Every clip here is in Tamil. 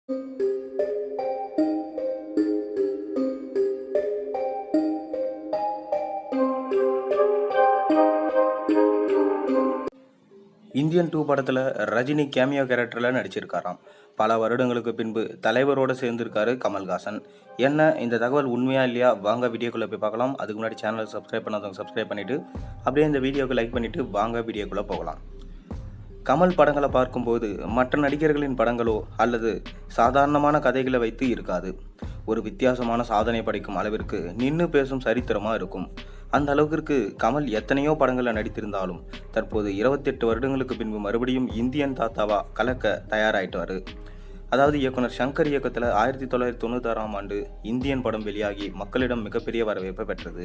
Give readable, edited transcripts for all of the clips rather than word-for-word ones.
இந்தியன் 2 படத்தில் ரஜினி கேமியோ கேரக்டரில் நடிச்சிருக்காராம். பல வருடங்களுக்கு பின்பு தலைவரோடு சேர்ந்திருக்காரு கமல்ஹாசன். என்ன இந்த தகவல் உண்மையா இல்லையா? வாங்க வீடியோக்குள்ளே போய் பார்க்கலாம். அதுக்கு முன்னாடி சேனலை சப்ஸ்கிரைப் பண்ணாதவங்க சப்ஸ்கிரைப் பண்ணிவிட்டு அப்படியே இந்த வீடியோக்கு லைக் பண்ணிவிட்டு வாங்க வீடியோக்குள்ளே போகலாம். கமல் படங்களை பார்க்கும்போது மற்ற நடிகர்களின் படங்களோ அல்லது சாதாரணமான கதைகளை வைத்து இருக்காது. ஒரு வித்தியாசமான சாதனை படைக்கும் அளவிற்கு நின்று பேசும் சரித்திரமாக இருக்கும். அந்த அளவுக்கு கமல் எத்தனையோ படங்களில் நடித்திருந்தாலும் தற்போது 28 வருடங்களுக்கு பின்பு மறுபடியும் இந்தியன் தாத்தாவா கலக்க தயாராயிட்டாரு. அதாவது இயக்குனர் சங்கர் இயக்கத்தில் 1996ஆம் ஆண்டு இந்தியன் படம் வெளியாகி மக்களிடம் மிகப்பெரிய வரவேற்பை பெற்றது.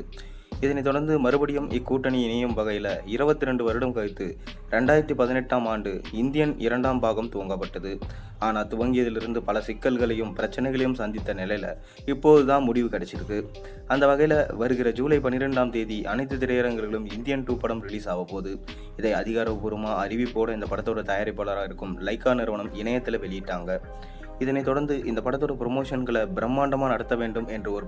இதனைத் தொடர்ந்து மறுபடியும் இக்கூட்டணி இணையும் வகையில் 22 வருடம் கழித்து 2018ஆம் ஆண்டு இந்தியன் 2ஆம் பாகம் துவங்கப்பட்டது. ஆனால் துவங்கியதிலிருந்து பல சிக்கல்களையும் பிரச்சனைகளையும் சந்தித்த நிலையில் இப்போதுதான் முடிவு கிடைச்சிருக்கு. அந்த வகையில் வருகிற ஜூலை 12ஆம் தேதி அனைத்து திரையரங்குகளிலும் இந்தியன் 2 படம் ரிலீஸ் ஆக போகுது. இதை அதிகாரப்பூர்வமாக அறிவிப்போடு இந்த படத்தோட தயாரிப்பாளராக இருக்கும் லைக்கா நிறுவனம் இணையத்தில் வெளியிட்டாங்க. இதனைத் தொடர்ந்து இந்த படத்தோட ப்ரொமோஷன்களை பிரம்மாண்டமாக நடத்த வேண்டும் என்று ஒரு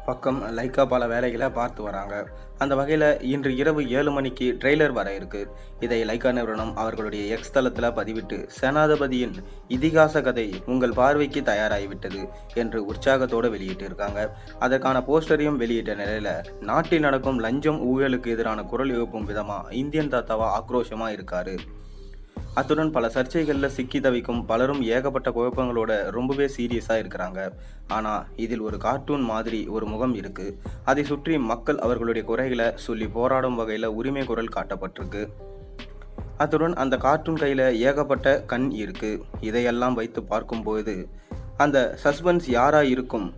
பக்கம் லைக்கா பல வேலைகளை பார்த்து வராங்க. அந்த வகையில் இன்று இரவு 7 மணிக்கு ட்ரெய்லர் வர இருக்கு. இதை லைக்கா நிறுவனம் அவர்களுடைய எக்ஸ் தளத்தில் பதிவிட்டு சேனாதிபதியின் இதிகாச கதை உங்கள் பார்வைக்கு தயாராகிவிட்டது என்று உற்சாகத்தோடு வெளியிட்டிருக்காங்க. அதற்கான போஸ்டரையும் வெளியிட்ட நிலையில் நாட்டில் நடக்கும் லஞ்சம் ஊழலுக்கு எதிரான குரல் எழுப்பும் விதமாக இந்தியன் தாத்தாவா ஆக்ரோஷமாக இருக்காரு. அத்துடன் பல சர்ச்சைகளில் சிக்கி தவிக்கும் பலரும் ஏகப்பட்ட குழப்பங்களோட ரொம்பவே சீரியஸாக இருக்கிறாங்க. ஆனால் இதில் ஒரு கார்ட்டூன் மாதிரி ஒரு முகம் இருக்குது. அதை சுற்றி மக்கள் அவர்களுடைய குறைகளை சொல்லி போராடும் வகையில் உரிமை குரல் காட்டப்பட்டிருக்கு. அத்துடன் அந்த கார்ட்டூன் கையில் ஏகப்பட்ட கண் இருக்குது. இதையெல்லாம் வைத்து பார்க்கும்போது அந்த சஸ்பென்ஸ் யாராக இருக்கும்,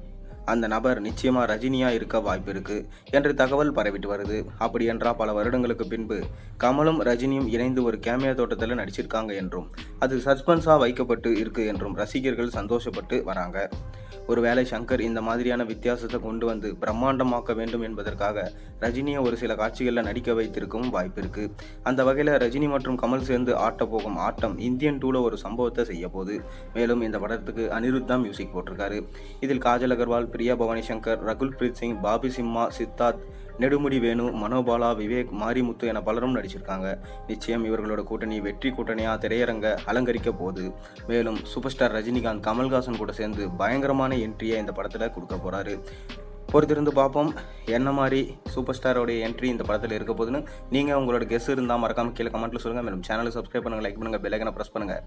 அந்த நபர் நிச்சயமாக ரஜினியாக இருக்க வாய்ப்பு இருக்குது என்று தகவல் பரவிட்டு வருது. அப்படி என்றால் பல வருடங்களுக்கு பின்பு கமலும் ரஜினியும் இணைந்து ஒரு கேமியா தோட்டத்தில் நடிச்சிருக்காங்க என்றும் அது சஸ்பென்ஸாக வைக்கப்பட்டு இருக்கு என்றும் ரசிகர்கள் சந்தோஷப்பட்டு வராங்க. ஒருவேளை சங்கர் இந்த மாதிரியான வித்தியாசத்தை கொண்டு வந்து பிரம்மாண்டமாக்க வேண்டும் என்பதற்காக ரஜினியை ஒரு சில காட்சிகளில் நடிக்க வைத்திருக்கவும் வாய்ப்பு இருக்கு. அந்த வகையில் ரஜினி மற்றும் கமல் சேர்ந்து ஆட்ட போகும் ஆட்டம் இந்தியன் 2ல ஒரு சம்பவத்தை செய்ய போகுது. மேலும் இந்த படத்துக்கு அனிருத் தான் மியூசிக் போட்டிருக்காரு. இதில் காஜல் அகர்வால், பிரியா பவானி சங்கர், ரகுல் பிரீத் சிங், பாபி சிம்மா, சித்தார்த், நெடுமுடி வேணு, மனோபாலா, விவேக், மாரிமுத்து என பலரும் நடிச்சிருக்காங்க. நிச்சயம் இவர்களோட கூட்டணி வெற்றி கூட்டணியாக திரையரங்க அலங்கரிக்க போகுது. மேலும் சூப்பர் ஸ்டார் ரஜினிகாந்த் கமல்ஹாசன் கூட சேர்ந்து பயங்கரமான என்ட்ரியை இந்த படத்தில் கொடுக்க போகிறாரு. பொறுத்திருந்து பார்ப்போம் என்ன மாதிரி சூப்பர் ஸ்டாரோடைய என்ட்ரி இந்த படத்தில் இருக்க போகுதுன்னு. நீங்கள் உங்களோட கெஸ் இருந்தால் மறக்காமல் கீழே கமெண்ட்டில் சொல்லுங்கள். மேலும் சேனலை சப்ஸ்கிரைப் பண்ணுங்கள், லைக் பண்ணுங்கள், பெல் ஐகானை ப்ரெஸ் பண்ணுங்கள்.